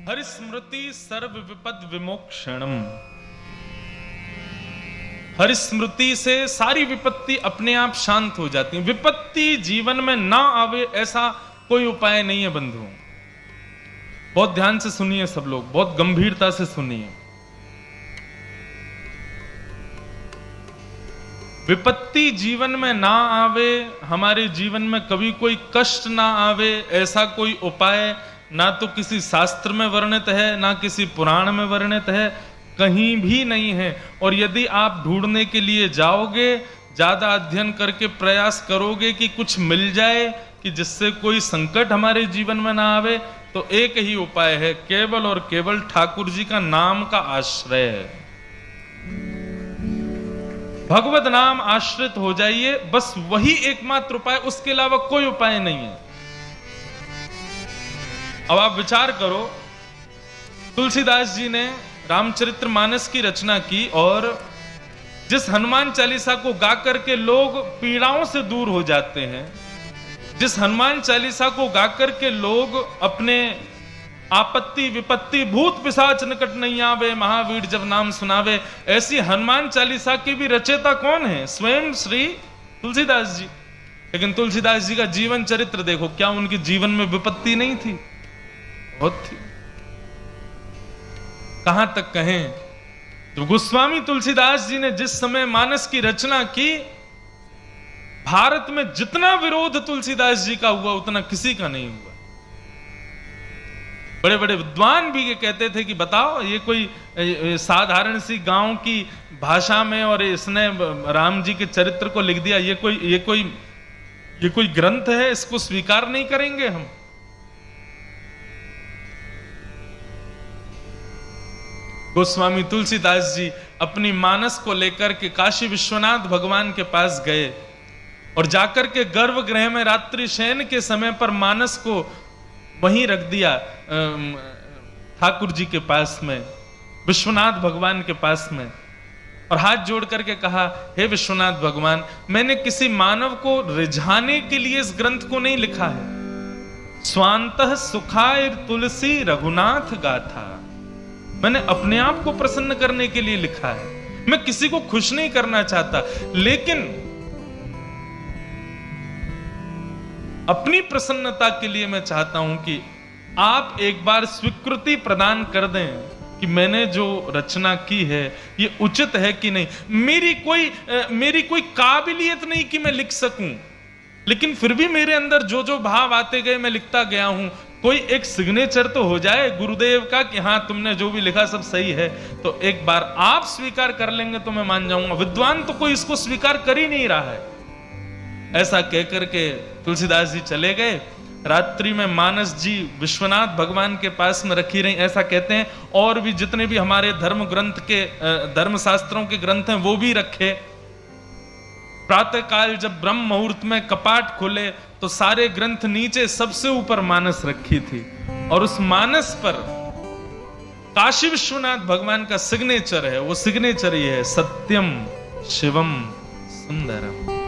हरिस्मृति सर्व विपद विमोक्षणम। हरिस्मृति से सारी विपत्ति अपने आप शांत हो जाती है। विपत्ति जीवन में ना आवे ऐसा कोई उपाय नहीं है बंधुओं। बहुत ध्यान से सुनिए सब लोग, बहुत गंभीरता से सुनिए। विपत्ति जीवन में ना आवे, हमारे जीवन में कभी कोई कष्ट ना आवे, ऐसा कोई उपाय ना तो किसी शास्त्र में वर्णित है, ना किसी पुराण में वर्णित है, कहीं भी नहीं है। और यदि आप ढूंढने के लिए जाओगे, ज्यादा अध्ययन करके प्रयास करोगे कि कुछ मिल जाए कि जिससे कोई संकट हमारे जीवन में ना आवे, तो एक ही उपाय है, केवल और केवल ठाकुर जी का नाम का आश्रय है। भगवत नाम आश्रित हो जाइए, बस वही एकमात्र उपाय, उसके अलावा कोई उपाय नहीं है। अब आप विचार करो, तुलसीदास जी ने रामचरितमानस की रचना की और जिस हनुमान चालीसा को गा करके लोग पीड़ाओं से दूर हो जाते हैं, जिस हनुमान चालीसा को गा करके लोग अपने आपत्ति विपत्ति भूत पिशाच निकट नहीं आवे, महावीर जब नाम सुनावे, ऐसी हनुमान चालीसा की भी रचयिता कौन है? स्वयं श्री तुलसीदास जी। लेकिन तुलसीदास जी का जीवन चरित्र देखो, क्या उनके जीवन में विपत्ति नहीं थी? बहुत थी। कहां तक कहें, तो गोस्वामी तुलसीदास जी ने जिस समय मानस की रचना की, भारत में जितना विरोध तुलसीदास जी का हुआ उतना किसी का नहीं हुआ। बड़े बड़े विद्वान भी ये कहते थे कि बताओ, ये कोई साधारण सी गांव की भाषा में और इसने राम जी के चरित्र को लिख दिया, ये कोई ग्रंथ है, इसको स्वीकार नहीं करेंगे हम। गोस्वामी तुलसीदास जी अपनी मानस को लेकर के काशी विश्वनाथ भगवान के पास गए और जाकर के गर्भगृह में रात्रि शयन के समय पर मानस को वहीं रख दिया, ठाकुर जी के पास में, विश्वनाथ भगवान के पास में, और हाथ जोड़ करके कहा, हे विश्वनाथ भगवान, मैंने किसी मानव को रिझाने के लिए इस ग्रंथ को नहीं लिखा है। स्वांतः सुखाय तुलसी रघुनाथ गाथा, मैंने अपने आप को प्रसन्न करने के लिए लिखा है, मैं किसी को खुश नहीं करना चाहता, लेकिन अपनी प्रसन्नता के लिए मैं चाहता हूं कि आप एक बार स्वीकृति प्रदान कर दें कि मैंने जो रचना की है ये उचित है कि नहीं। मेरी कोई काबिलियत नहीं कि मैं लिख सकूं, लेकिन फिर भी मेरे अंदर जो जो भाव आते गए मैं लिखता गया हूं। कोई एक सिग्नेचर तो हो जाए गुरुदेव का कि हाँ तुमने जो भी लिखा सब सही है, तो एक बार आप स्वीकार कर लेंगे तो मैं मान जाऊंगा। विद्वान तो कोई इसको स्वीकार कर ही नहीं रहा है। ऐसा कहकर के तुलसीदास जी चले गए। रात्रि में मानस जी विश्वनाथ भगवान के पास में रखी रही, ऐसा कहते हैं। और भी जितने भी हमारे धर्म ग्रंथ के धर्म शास्त्रों के ग्रंथ हैं वो भी रखे। प्रातः काल जब ब्रह्म मुहूर्त में कपाट खोले तो सारे ग्रंथ नीचे, सबसे ऊपर मानस रखी थी, और उस मानस पर काशी विश्वनाथ भगवान का सिग्नेचर है। वो सिग्नेचर ये है, सत्यम शिवम सुंदरम।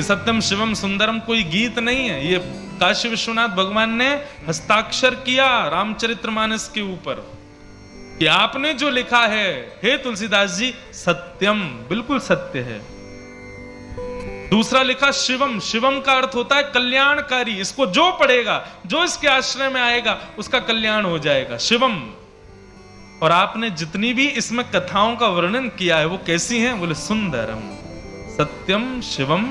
सत्यम शिवम सुंदरम कोई गीत नहीं है, ये काशी विश्वनाथ भगवान ने हस्ताक्षर किया रामचरितमानस के ऊपर कि आपने जो लिखा है हे तुलसीदास जी, सत्यम, बिल्कुल सत्य है। दूसरा लिखा शिवम, शिवम का अर्थ होता है कल्याणकारी, इसको जो पढ़ेगा, जो इसके आश्रय में आएगा उसका कल्याण हो जाएगा, शिवम। और आपने जितनी भी इसमें कथाओं का वर्णन किया है वो कैसी हैं? बोले सुंदरम, सत्यम शिवम।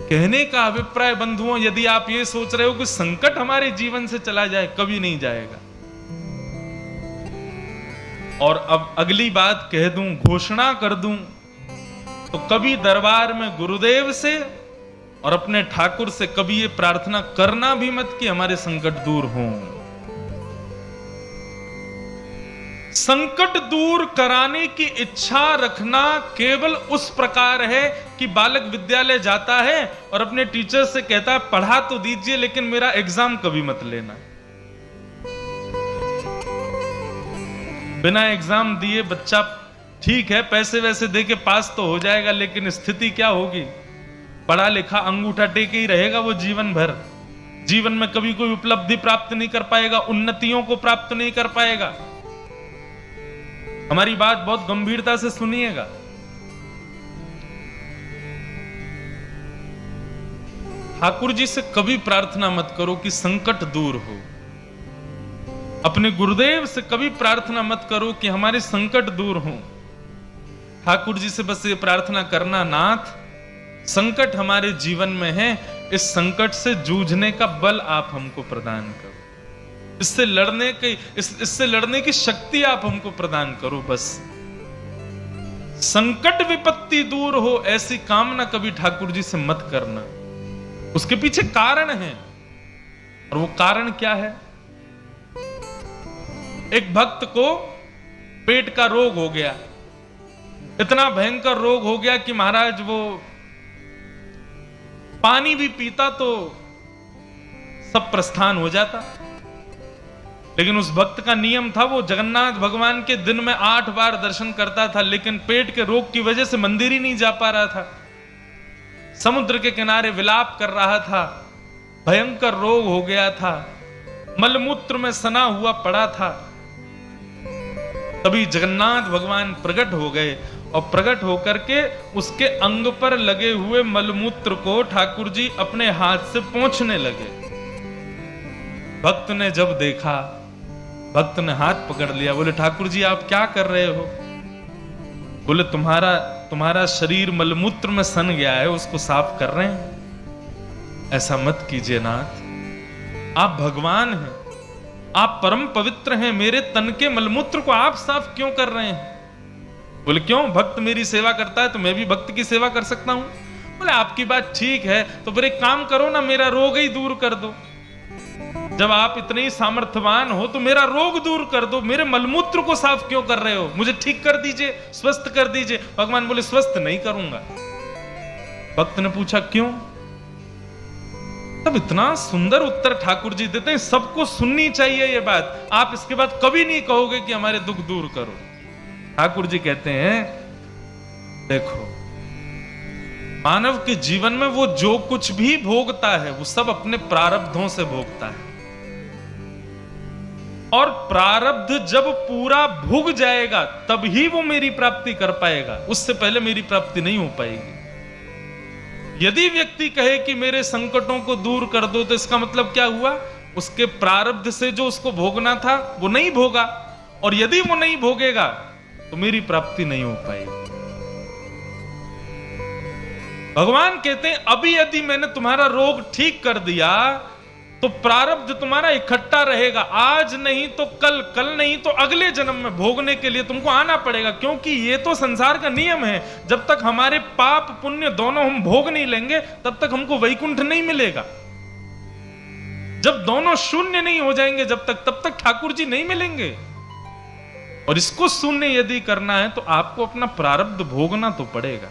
कहने का अभिप्राय बंधुओं, यदि आप ये सोच रहे हो कि संकट हमारे जीवन से चला जाए, कभी नहीं जाएगा। और अब अगली बात कह दूं, घोषणा कर दूं, तो कभी दरबार में गुरुदेव से और अपने ठाकुर से कभी ये प्रार्थना करना भी मत कि हमारे संकट दूर हों। संकट दूर कराने की इच्छा रखना केवल उस प्रकार है कि बालक विद्यालय जाता है और अपने टीचर से कहता है पढ़ा तो दीजिए लेकिन मेरा एग्जाम कभी मत लेना। बिना एग्जाम दिए बच्चा ठीक है पैसे वैसे दे के पास तो हो जाएगा, लेकिन स्थिति क्या होगी? पढ़ा लिखा अंगूठा टेके ही रहेगा वो जीवन भर। जीवन में कभी कोई उपलब्धि प्राप्त नहीं कर पाएगा, उन्नतियों को प्राप्त नहीं कर पाएगा। हमारी बात बहुत गंभीरता से सुनिएगा। ठाकुर जी से कभी प्रार्थना मत करो कि संकट दूर हो। अपने गुरुदेव से कभी प्रार्थना मत करो कि हमारे संकट दूर हो। ठाकुर जी से बस ये प्रार्थना करना, नाथ संकट हमारे जीवन में है, इस संकट से जूझने का बल आप हमको प्रदान करो, इससे लड़ने की शक्ति आप हमको प्रदान करो। बस संकट विपत्ति दूर हो ऐसी कामना कभी ठाकुर जी से मत करना। उसके पीछे कारण है, और वो कारण क्या है? एक भक्त को पेट का रोग हो गया, इतना भयंकर रोग हो गया कि महाराज वो पानी भी पीता तो सब प्रस्थान हो जाता। लेकिन उस भक्त का नियम था, वो जगन्नाथ भगवान के दिन में 8 बार दर्शन करता था, लेकिन पेट के रोग की वजह से मंदिर ही नहीं जा पा रहा था। समुद्र के किनारे विलाप कर रहा था, भयंकर रोग हो गया था, मलमूत्र में सना हुआ पड़ा था। तभी जगन्नाथ भगवान प्रकट हो गए और प्रकट होकर के उसके अंग पर लगे हुए मलमूत्र को ठाकुर जी अपने हाथ से पोंछने लगे। भक्त ने जब देखा, भक्त ने हाथ पकड़ लिया, बोले ठाकुर जी आप क्या कर रहे हो? बोले तुम्हारा शरीर मलमूत्र में सन गया है, उसको साफ कर रहे हैं। ऐसा मत कीजिए नाथ, आप भगवान हैं, आप परम पवित्र हैं, मेरे तन के मलमूत्र को आप साफ क्यों कर रहे हैं? बोले क्यों, भक्त मेरी सेवा करता है तो मैं भी भक्त की सेवा कर सकता हूं। बोले आपकी बात ठीक है, तो फिर एक काम करो ना, मेरा रोग ही दूर कर दो। जब आप इतने ही सामर्थ्यवान हो तो मेरा रोग दूर कर दो, मेरे मलमूत्र को साफ क्यों कर रहे हो? मुझे ठीक कर दीजिए, स्वस्थ कर दीजिए। भगवान बोले स्वस्थ नहीं करूंगा। भक्त ने पूछा क्यों? तब इतना सुंदर उत्तर ठाकुर जी देते हैं, सबको सुननी चाहिए ये बात। आप इसके बाद कभी नहीं कहोगे कि हमारे दुख दूर करो। ठाकुर जी कहते हैं देखो, मानव के जीवन में वो जो कुछ भी भोगता है वो सब अपने प्रारब्धों से भोगता है, और प्रारब्ध जब पूरा भुग जाएगा तब ही वो मेरी प्राप्ति कर पाएगा, उससे पहले मेरी प्राप्ति नहीं हो पाएगी। यदि व्यक्ति कहे कि मेरे संकटों को दूर कर दो, तो इसका मतलब क्या हुआ? उसके प्रारब्ध से जो उसको भोगना था वो नहीं भोगा, और यदि वो नहीं भोगेगा तो मेरी प्राप्ति नहीं हो पाएगी। भगवान कहते हैं अभी यदि मैंने तुम्हारा रोग ठीक कर दिया तो प्रारब्ध तुम्हारा इकट्ठा रहेगा, आज नहीं तो कल, कल नहीं तो अगले जन्म में भोगने के लिए तुमको आना पड़ेगा। क्योंकि ये तो संसार का नियम है, जब तक हमारे पाप पुण्य दोनों हम भोग नहीं लेंगे तब तक हमको वैकुंठ नहीं मिलेगा। जब दोनों शून्य नहीं हो जाएंगे जब तक, तब तक ठाकुर जी नहीं मिलेंगे। और इसको शून्य यदि करना है तो आपको अपना प्रारब्ध भोगना तो पड़ेगा।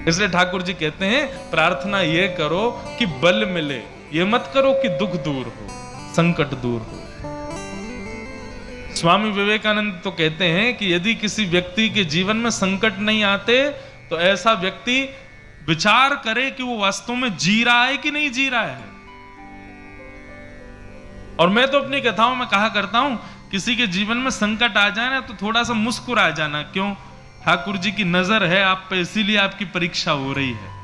इसलिए ठाकुर जी कहते हैं प्रार्थना ये करो कि बल मिले, ये मत करो कि दुख दूर हो, संकट दूर हो। स्वामी विवेकानंद तो कहते हैं कि यदि किसी व्यक्ति के जीवन में संकट नहीं आते तो ऐसा व्यक्ति विचार करे कि वो वास्तव में जी रहा है कि नहीं जी रहा है। और मैं तो अपनी कथाओं में कहा करता हूं, किसी के जीवन में संकट आ जाए ना तो थोड़ा सा मुस्कुरा जाना। क्यों? ठाकुर जी की नजर है आप पे, इसीलिए आपकी परीक्षा हो रही है।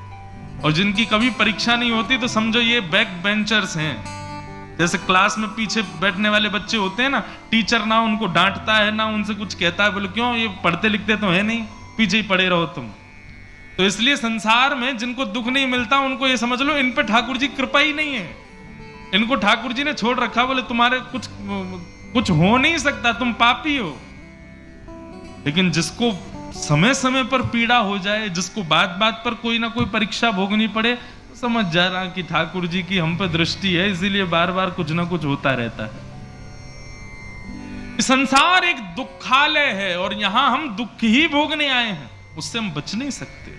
और जिनकी कभी परीक्षा नहीं होती तो समझो ये बैक बेंचर्स हैं। जैसे क्लास में पीछे बैठने वाले बच्चे होते हैं ना, टीचर ना उनको डांटता है ना उनसे कुछ कहता है, बोले क्यों, ये पढ़ते लिखते तो है नहीं, पीछे ही पड़े रहो तुम। तो इसलिए संसार में जिनको दुख नहीं मिलता उनको ये समझ लो इन पे ठाकुर जी कृपा ही नहीं है, इनको ठाकुर जी ने छोड़ रखा। बोले तुम्हारे कुछ हो नहीं सकता, तुम पापी हो। लेकिन जिसको समय समय पर पीड़ा हो जाए, जिसको बात बात पर कोई ना कोई परीक्षा भोगनी पड़े, तो समझ जा रहा कि ठाकुर जी की हम पे दृष्टि है, इसीलिए बार बार कुछ ना कुछ होता रहता है। संसार एक दुखालय है और यहां हम दुख ही भोगने आए हैं, उससे हम बच नहीं सकते।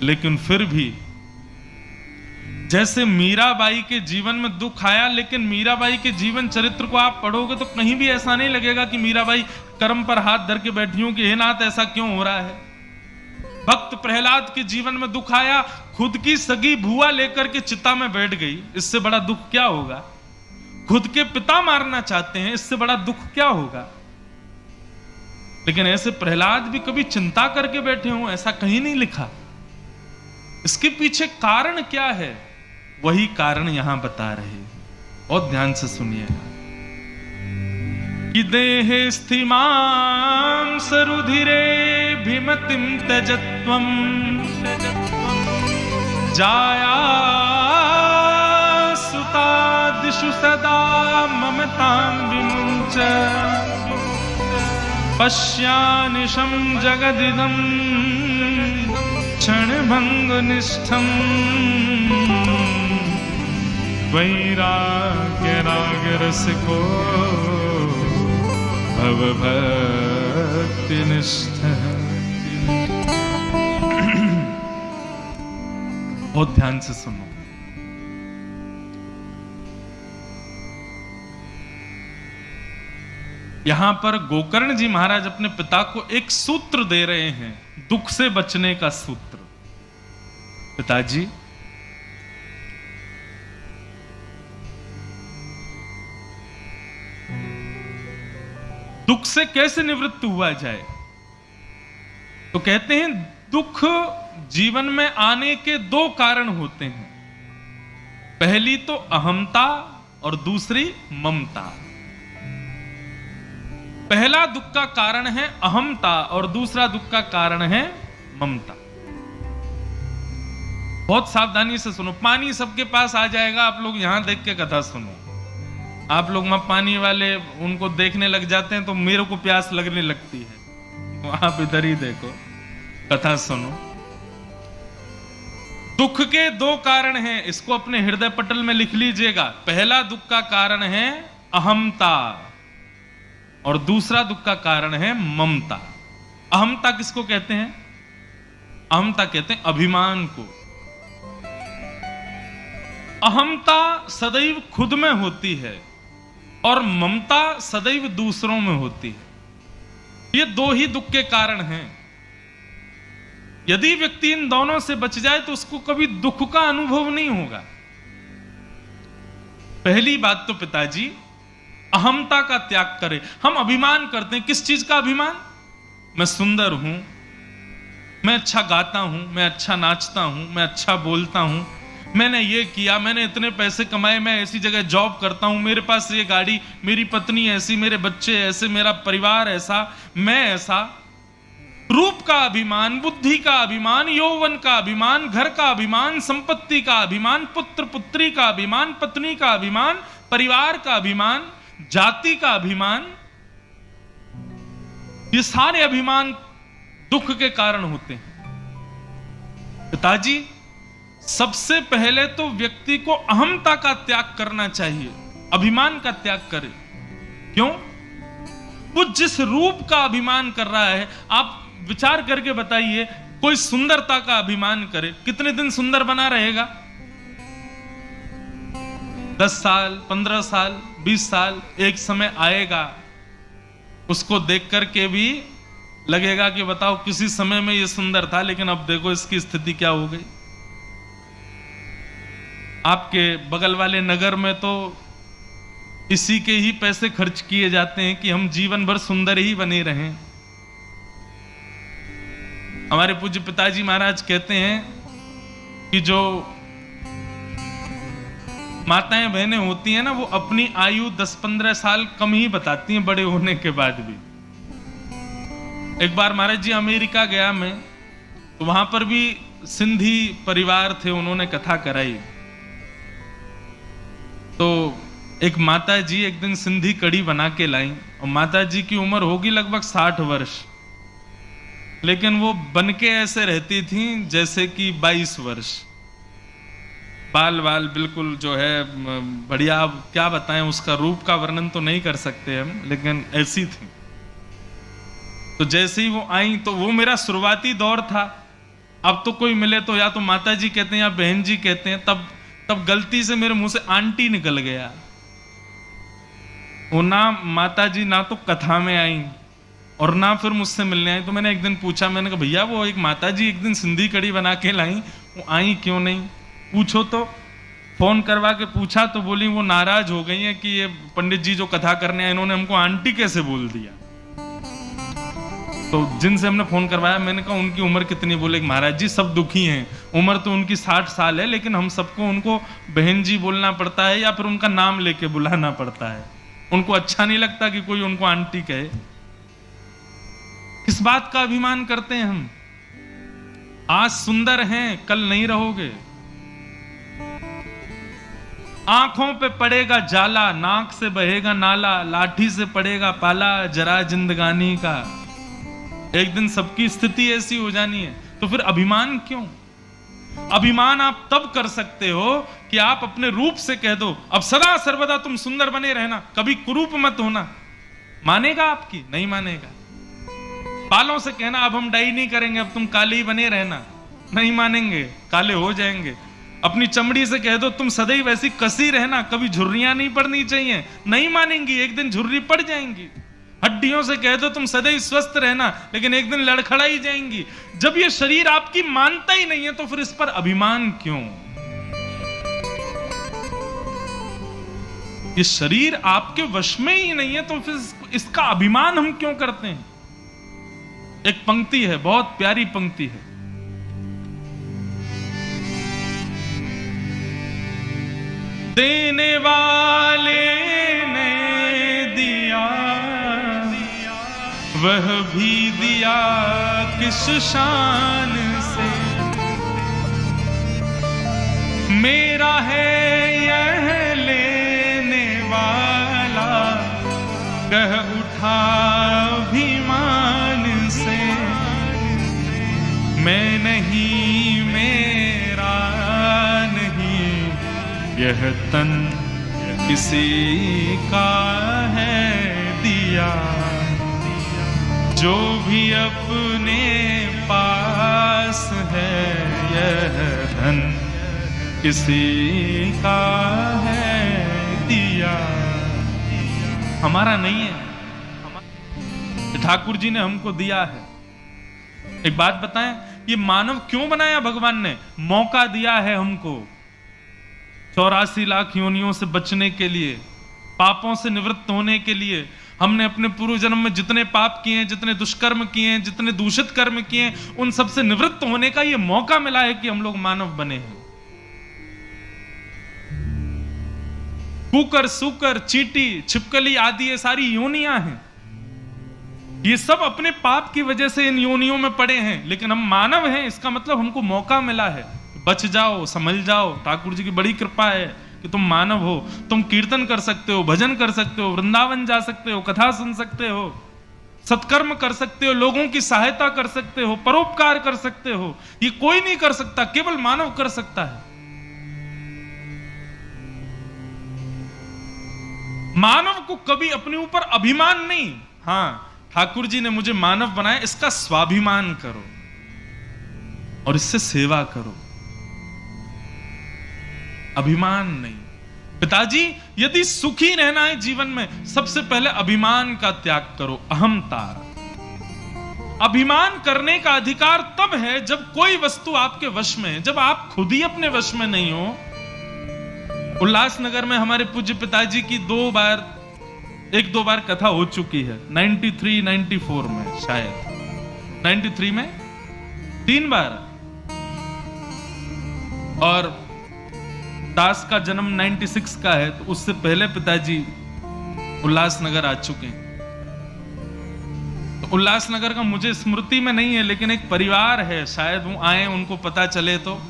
लेकिन फिर भी जैसे मीराबाई के जीवन में दुख आया, लेकिन मीराबाई के जीवन चरित्र को आप पढ़ोगे तो कहीं भी ऐसा नहीं लगेगा कि मीराबाई कर्म पर हाथ धर के बैठी हूं कि हे नाथ ऐसा क्यों हो रहा है। भक्त प्रहलाद के जीवन में दुख आया, खुद की सगी भुआ लेकर के चिता में बैठ गई, इससे बड़ा दुख क्या होगा? खुद के पिता मारना चाहते हैं, इससे बड़ा दुख क्या होगा? लेकिन ऐसे प्रहलाद भी कभी चिंता करके बैठे हों, ऐसा कहीं नहीं लिखा। इसके पीछे कारण क्या है, वही कारण यहां बता रहे हैं, और ध्यान से सुनिएगा। कि देहे स्थिमां सरुधिरे भिमतिं त्यजत्वं जाया सुतादिषु सदा ममतां विमुञ्च पश्यानिशं जगदिदं क्षणभङ्गनिष्ठम् वैराग्यरागरसिको भवभक्तिनिष्ठ। बहुत ध्यान से सुनो। यहां पर गोकर्ण जी महाराज अपने पिता को एक सूत्र दे रहे हैं, दुख से बचने का सूत्र। पिताजी, दुख से कैसे निवृत्त हुआ जाए? तो कहते हैं दुख जीवन में आने के दो कारण होते हैं, पहली तो अहमता और दूसरी ममता। पहला दुख का कारण है अहमता और दूसरा दुख का कारण है ममता। बहुत सावधानी से सुनो, पानी सबके पास आ जाएगा, आप लोग यहां देख के कथा सुनो। आप लोग वहां पानी वाले उनको देखने लग जाते हैं तो मेरे को प्यास लगने लगती है, तो आप इधर ही देखो, कथा सुनो। दुख के दो कारण हैं, इसको अपने हृदय पटल में लिख लीजिएगा। पहला दुख का कारण है अहमता और दूसरा दुख का कारण है ममता। अहमता किसको कहते हैं? अहमता कहते हैं अभिमान को। अहमता सदैव खुद में होती है और ममता सदैव दूसरों में होती है। ये दो ही दुख के कारण हैं। यदि व्यक्ति इन दोनों से बच जाए तो उसको कभी दुख का अनुभव नहीं होगा। पहली बात तो पिताजी, अहमता का त्याग करें। हम अभिमान करते हैं, किस चीज का अभिमान? मैं सुंदर हूं, मैं अच्छा गाता हूं, मैं अच्छा नाचता हूं, मैं अच्छा बोलता हूं, मैंने ये किया, मैंने इतने पैसे कमाए, मैं ऐसी जगह जॉब करता हूं, मेरे पास ये गाड़ी, मेरी पत्नी ऐसी, मेरे बच्चे ऐसे, मेरा परिवार ऐसा, मैं ऐसा। रूप का अभिमान, बुद्धि का अभिमान, यौवन का अभिमान, घर का अभिमान, संपत्ति का अभिमान, पुत्र पुत्री का अभिमान, पत्नी का अभिमान, परिवार का अभिमान, जाति का अभिमान, ये सारे अभिमान दुख के कारण होते हैं। पिताजी, सबसे पहले तो व्यक्ति को अहमता का त्याग करना चाहिए, अभिमान का त्याग करे। क्यों? वो जिस रूप का अभिमान कर रहा है, आप विचार करके बताइए, कोई सुंदरता का अभिमान करे, कितने दिन सुंदर बना रहेगा? 10 साल, 15 साल, 20 साल, एक समय आएगा उसको देख करके भी लगेगा कि बताओ किसी समय में ये सुंदर था, लेकिन अब देखो इसकी स्थिति क्या हो गई। आपके बगल वाले नगर में तो इसी के ही पैसे खर्च किए जाते हैं कि हम जीवन भर सुंदर ही बने रहें। हमारे पूज्य पिताजी महाराज कहते हैं कि जो माताएं बहनें होती हैं ना, वो अपनी आयु 10-15 साल कम ही बताती हैं बड़े होने के बाद भी। एक बार महाराज जी अमेरिका गया मैं, तो वहां पर भी सिंधी परिवार थे, उन्होंने कथा कराई। तो एक माता जी एक दिन सिंधी कढ़ी बना के लाई, और माता जी की उम्र होगी लगभग 60 वर्ष, लेकिन वो बनके ऐसे रहती थी जैसे कि 22 वर्ष। बाल वाल बिल्कुल जो है बढ़िया, क्या बताएं, उसका रूप का वर्णन तो नहीं कर सकते हम, लेकिन ऐसी थी। तो जैसे ही वो आई, तो वो मेरा शुरुआती दौर था। अब तो कोई मिले तो या तो माता जी कहते हैं या बहन जी कहते हैं, तब गलती से मेरे मुंह से आंटी निकल गया। वो ना माता जी ना तो कथा में आई और ना फिर मुझसे मिलने आई। तो मैंने एक दिन पूछा, मैंने कहा भैया वो एक माता जी एक दिन सिंधी कड़ी बना के लाई, वो आई क्यों नहीं, पूछो तो। फोन करवा के पूछा तो बोली वो नाराज हो गई है कि ये पंडित जी जो कथा करने आए इन्होंने हमको आंटी कैसे बोल दिया। तो जिनसे हमने फोन करवाया मैंने कहा उनकी उम्र कितनी, बोले महाराज जी सब दुखी हैं, उम्र तो उनकी 60 साल है लेकिन हम सबको उनको बहन जी बोलना पड़ता है या फिर उनका नाम लेके बुलाना पड़ता है, उनको अच्छा नहीं लगता कि कोई उनको आंटी कहे। किस बात का अभिमान करते हैं हम? आज सुंदर हैं कल नहीं रहोगे। आंखों पे पड़ेगा जाला, नाक से बहेगा नाला, लाठी से पड़ेगा पाला, जरा जिंदगानी का। एक दिन सबकी स्थिति ऐसी हो जानी है, तो फिर अभिमान क्यों? अभिमान आप तब कर सकते हो कि आप अपने रूप से कह दो अब सदा सर्वदा तुम सुंदर बने रहना, कभी कुरूप मत होना। मानेगा आपकी? नहीं मानेगा। बालों से कहना अब हम डाई नहीं करेंगे, अब तुम काले ही बने रहना, नहीं मानेंगे, काले हो जाएंगे। अपनी चमड़ी से कह दो तुम सदैव वैसी कसी रहना, कभी झुर्रियां नहीं पड़नी चाहिए, नहीं मानेंगी, एक दिन झुर्री पड़ जाएंगी। हड्डियों से कह दो तुम सदैव स्वस्थ रहना, लेकिन एक दिन लड़खड़ाई जाएंगी। जब ये शरीर आपकी मानता ही नहीं है तो फिर इस पर अभिमान क्यों? ये शरीर आपके वश में ही नहीं है तो फिर इसका अभिमान हम क्यों करते हैं? एक पंक्ति है, बहुत प्यारी पंक्ति है। देने वाले ने दिया वह भी दिया किस शान से, मेरा है यह लेने वाला कह उठा अभिमान से। मैं नहीं मेरा नहीं यह तन किसी का है दिया, जो भी अपने पास है यह धन किसी का है दिया, हमारा नहीं है, ठाकुर जी ने हमको दिया है। एक बात बताएं, ये मानव क्यों बनाया भगवान ने? मौका दिया है हमको 84 लाख योनियों से बचने के लिए, पापों से निवृत्त होने के लिए। हमने अपने पूर्व जन्म में जितने पाप किए हैं, जितने दुष्कर्म किए हैं, जितने दूषित कर्म किए हैं, उन सब से निवृत्त होने का ये मौका मिला है कि हम लोग मानव बने हैं। कुकर, सूकर, चींटी, छिपकली आदि ये सारी योनियां हैं, ये सब अपने पाप की वजह से इन योनियों में पड़े हैं, लेकिन हम मानव हैं, इसका मतलब हमको मौका मिला है, बच जाओ, संभल जाओ। ठाकुर जी की बड़ी कृपा है कि तुम मानव हो, तुम कीर्तन कर सकते हो, भजन कर सकते हो, वृंदावन जा सकते हो, कथा सुन सकते हो, सत्कर्म कर सकते हो, लोगों की सहायता कर सकते हो, परोपकार कर सकते हो। ये कोई नहीं कर सकता, केवल मानव कर सकता है। मानव को कभी अपने ऊपर अभिमान नहीं। हां, ठाकुर जी ने मुझे मानव बनाया, इसका स्वाभिमान करो और इससे सेवा करो, अभिमान नहीं। पिताजी यदि सुखी रहना है जीवन में, सबसे पहले अभिमान का त्याग करो, अहंता। अभिमान करने का अधिकार तब है जब कोई वस्तु आपके वश में है, जब आप खुद ही अपने वश में नहीं हो। उल्लासनगर में हमारे पूज्य पिताजी की एक दो बार कथा हो चुकी है, 93, 94 में, शायद 93 में 3 बार, और दास का जन्म 96 का है, तो उससे पहले पिताजी उल्लासनगर आ चुके हैं। तो उल्लासनगर का मुझे स्मृति में नहीं है, लेकिन एक परिवार है, शायद वो आए, उनको पता चले। तो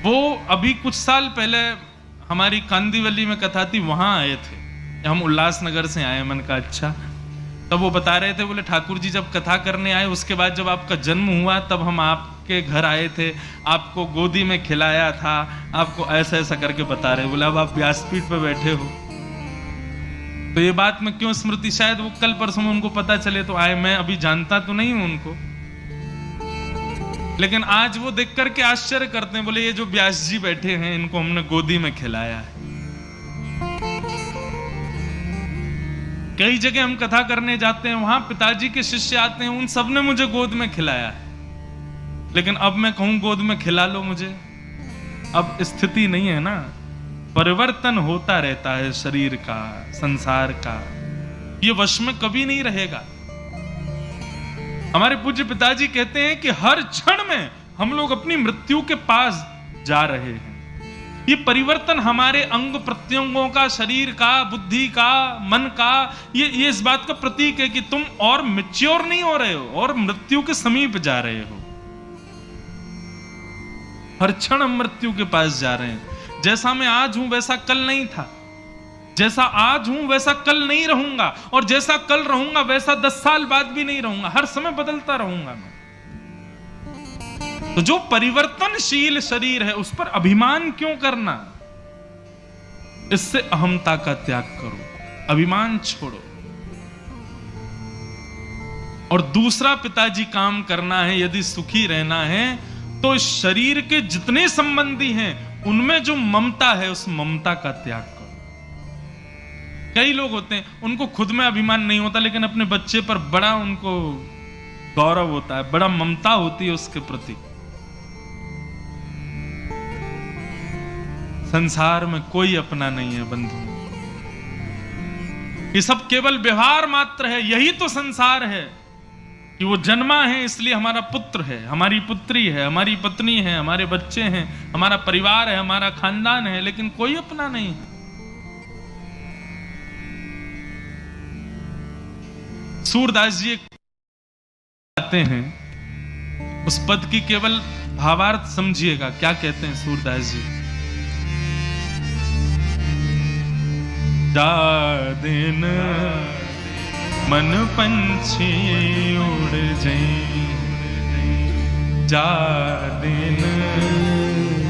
वो अभी कुछ साल पहले हमारी कांदीवली में कथा थी, वहां आए थे, हम उल्लासनगर से आए। मन का अच्छा। तब वो बता रहे थे, बोले ठाकुर जी जब कथा करने आए, उसके बाद जब आपका जन्म हुआ तब हम आपके घर आए थे, आपको गोदी में खिलाया था, आपको ऐसा ऐसा करके बता रहे। बोले अब आप व्यासपीठ पे बैठे हो। तो ये बात में क्यों स्मृति, शायद वो कल परसों में उनको पता चले तो आए। मैं अभी जानता तो नहीं हूं उनको, लेकिन आज वो देख करके आश्चर्य करते हैं, बोले ये जो व्यास जी बैठे हैं इनको हमने गोदी में खिलाया है। कई जगह हम कथा करने जाते हैं, वहां पिताजी के शिष्य आते हैं, उन सब ने मुझे गोद में खिलाया है, लेकिन अब मैं कहूं गोद में खिला लो मुझे, अब स्थिति नहीं है ना। परिवर्तन होता रहता है शरीर का, संसार का, ये वश में कभी नहीं रहेगा। हमारे पूज्य पिताजी कहते हैं कि हर क्षण में हम लोग अपनी मृत्यु के पास जा रहे हैं। ये परिवर्तन हमारे अंग प्रत्यंगों का, शरीर का, बुद्धि का, मन का, ये इस बात का प्रतीक है कि तुम और मैच्योर नहीं हो रहे हो और मृत्यु के समीप जा रहे हो। हर क्षण हम मृत्यु के पास जा रहे हैं। जैसा मैं आज हूं वैसा कल नहीं था, जैसा आज हूं वैसा कल नहीं रहूंगा, और जैसा कल रहूंगा वैसा 10 साल बाद भी नहीं रहूंगा। हर समय बदलता रहूंगा मैं। तो जो परिवर्तनशील शरीर है उस पर अभिमान क्यों करना? इससे अहंता का त्याग करो, अभिमान छोड़ो। और दूसरा पिताजी काम करना है, यदि सुखी रहना है तो इस शरीर के जितने संबंधी हैं उनमें जो ममता है उस ममता का त्याग करो। कई लोग होते हैं उनको खुद में अभिमान नहीं होता, लेकिन अपने बच्चे पर बड़ा उनको गौरव होता है, बड़ा ममता होती है उसके प्रति। संसार में कोई अपना नहीं है बंधु, ये सब केवल व्यवहार मात्र है। यही तो संसार है कि वो जन्मा है इसलिए हमारा पुत्र है, हमारी पुत्री है, हमारी पत्नी है, हमारे बच्चे हैं, हमारा परिवार है, हमारा खानदान है, लेकिन कोई अपना नहीं है। सूरदास जी कहते हैं, उस पद की केवल भावार्थ समझिएगा, क्या कहते हैं सूरदास जी। जा दिन मन पंछी उड़ जाए, जा दिन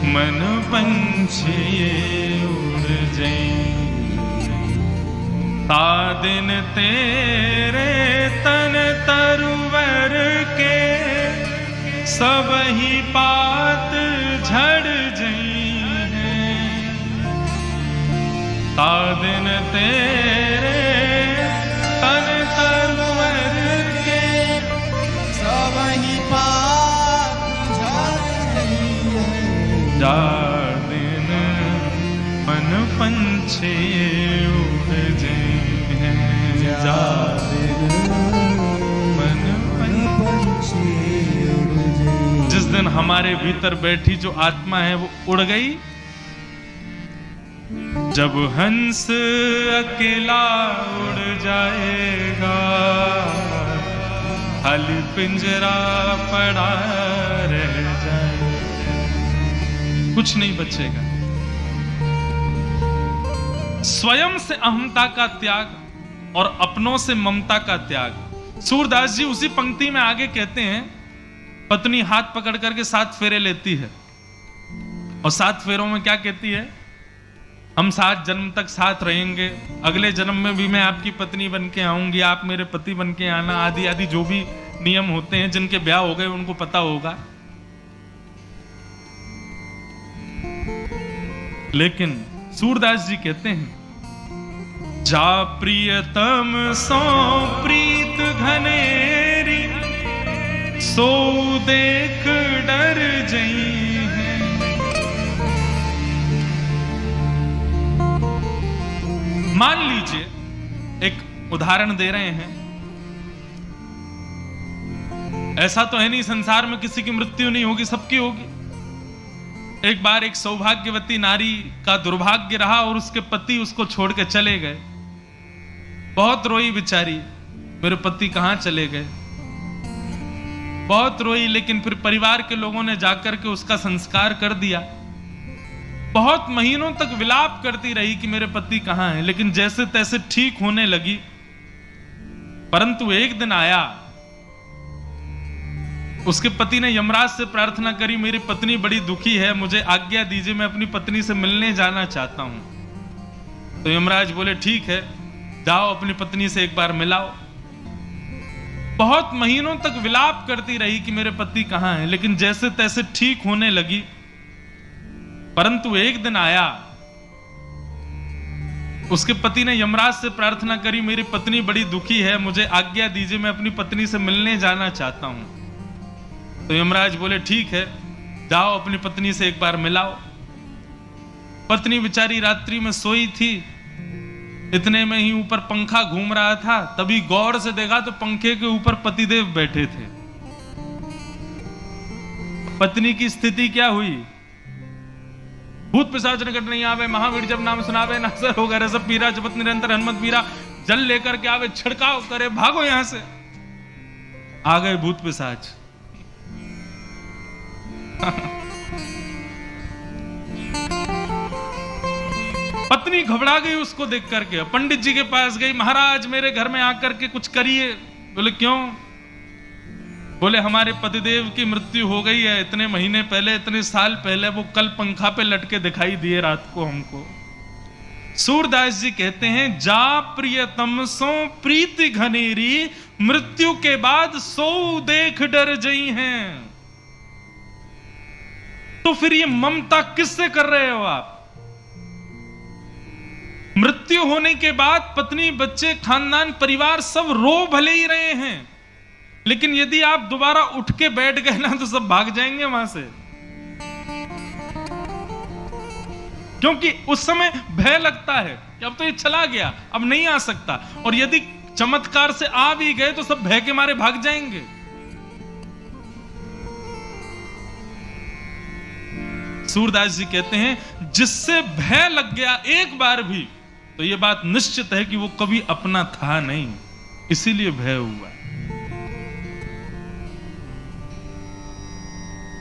मन पंछी उड़ जाए, ता दिन तेरे तन तरुवर के सब ही पात झड़ जाए, ता दिन तेरे तन तरुवर के सब ही पात झड़ जाए, जा दिन मन पंछी उड़ जाए, जा दिन मन पंछी उड़ जाए। जिस दिन हमारे भीतर बैठी जो आत्मा है वो उड़ गई, जब हंस अकेला उड़ जाएगा, खाली पिंजरा पड़ा रह जाएगा, कुछ नहीं बचेगा। स्वयं से अहंता का त्याग और अपनों से ममता का त्याग। सूरदास जी उसी पंक्ति में आगे कहते हैं, पत्नी हाथ पकड़ करके 7 फेरे लेती है, और 7 फेरों में क्या कहती है, हम 7 जन्म तक साथ रहेंगे, अगले जन्म में भी मैं आपकी पत्नी बन के आऊंगी, आप मेरे पति बन के आना, आदि आदि जो भी नियम होते हैं, जिनके ब्याह हो गए उनको पता होगा। लेकिन सूरदास जी कहते हैं, जा प्रियतम सो प्रीत घनेरी, सो देख डर जई। मान लीजिए, एक उदाहरण दे रहे हैं, ऐसा तो है नहीं संसार में किसी की मृत्यु नहीं होगी, सबकी होगी। एक बार एक सौभाग्यवती नारी का दुर्भाग्य रहा और उसके पति उसको छोड़ के चले गए। बहुत रोई बेचारी, मेरे पति कहां चले गए, बहुत रोई। लेकिन फिर परिवार के लोगों ने जाकर के उसका संस्कार कर दिया। बहुत महीनों तक विलाप करती रही कि मेरे पति कहां हैं, लेकिन जैसे तैसे ठीक होने लगी। परंतु एक दिन आया, उसके पति ने यमराज से प्रार्थना करी, मेरी पत्नी बड़ी दुखी है, मुझे आज्ञा दीजिए, मैं अपनी पत्नी से मिलने जाना चाहता हूं। तो यमराज बोले ठीक है, जाओ अपनी पत्नी से एक बार मिलाओ। बहुत महीनों तक विलाप करती रही कि मेरे पति कहां हैं, लेकिन जैसे तैसे ठीक होने लगी। परंतु एक दिन आया, उसके पति ने यमराज से प्रार्थना करी, मेरी पत्नी बड़ी दुखी है, मुझे आज्ञा दीजिए, मैं अपनी पत्नी से मिलने जाना चाहता हूं। तो यमराज बोले ठीक है, जाओ अपनी पत्नी से एक बार मिलाओ। पत्नी बेचारी रात्रि में सोई थी, इतने में ही ऊपर पंखा घूम रहा था, तभी गौर से देखा तो पंखे के ऊपर पतिदेव बैठे थे। पत्नी की स्थिति क्या हुई? भूत पिशाच निकट नहीं आवे, महावीर जब नाम सुनावे, नासर हो गए सब पीरा, जपत निरंतर हनुमत पीरा, जल लेकर के आवे, छिड़काव करे, भागो यहां से। आ गए भूत पिशाच। पत्नी घबरा गई उसको देख करके, पंडित जी के पास गई, महाराज मेरे घर में आकर के कुछ करिए। बोले क्यों? बोले हमारे पतिदेव की मृत्यु हो गई है, इतने महीने पहले, इतने साल पहले, वो कल पंखा पे लटके दिखाई दिए रात को हमको। सूरदास जी कहते हैं, जा प्रियतम सो प्रीति घनेरी, मृत्यु के बाद सो देख डर जई हैं। तो फिर ये ममता किससे कर रहे हो आप? मृत्यु होने के बाद पत्नी, बच्चे, खानदान, परिवार सब रो भले ही रहे हैं, लेकिन यदि आप दोबारा उठ के बैठ गए ना तो सब भाग जाएंगे वहां से, क्योंकि उस समय भय लगता है कि अब तो ये चला गया, अब नहीं आ सकता। और यदि चमत्कार से आ भी गए तो सब भय के मारे भाग जाएंगे। सूरदास जी कहते हैं, जिससे भय लग गया एक बार भी, तो यह बात निश्चित है कि वो कभी अपना था नहीं, इसीलिए भय हुआ।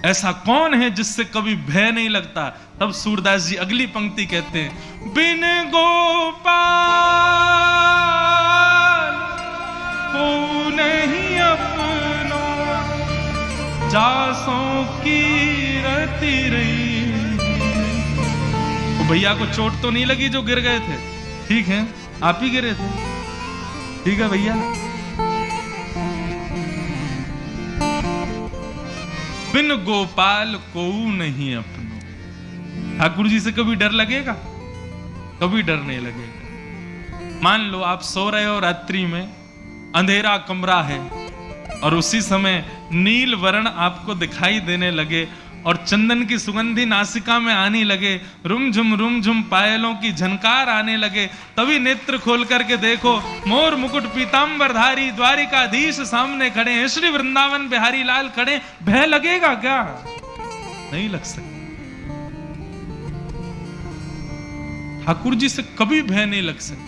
ऐसा कौन है जिससे कभी भय नहीं लगता? तब सूरदास जी अगली पंक्ति कहते हैं, बिन गोपाल को नहीं अपनो, जासों की रति रही। तो भैया को चोट तो नहीं लगी जो गिर गए थे? ठीक है, आप ही गिरे थे, ठीक है भैया। बिन गोपाल को नहीं अपनो। ठाकुर जी से कभी डर लगेगा? कभी डर नहीं लगेगा। मान लो आप सो रहे हो रात्रि में, अंधेरा कमरा है, और उसी समय नील वर्ण आपको दिखाई देने लगे और चंदन की सुगंधी नासिका में आने लगे, रुम झुम पायलों की झनकार आने लगे, तभी नेत्र खोल करके देखो मोर मुकुट पीतांबरधारी द्वारिकाधीश सामने खड़े हैं, श्री वृंदावन बिहारी लाल खड़े। भय लगेगा क्या? नहीं लग सकता। ठाकुर जी से कभी भय नहीं लग सकता।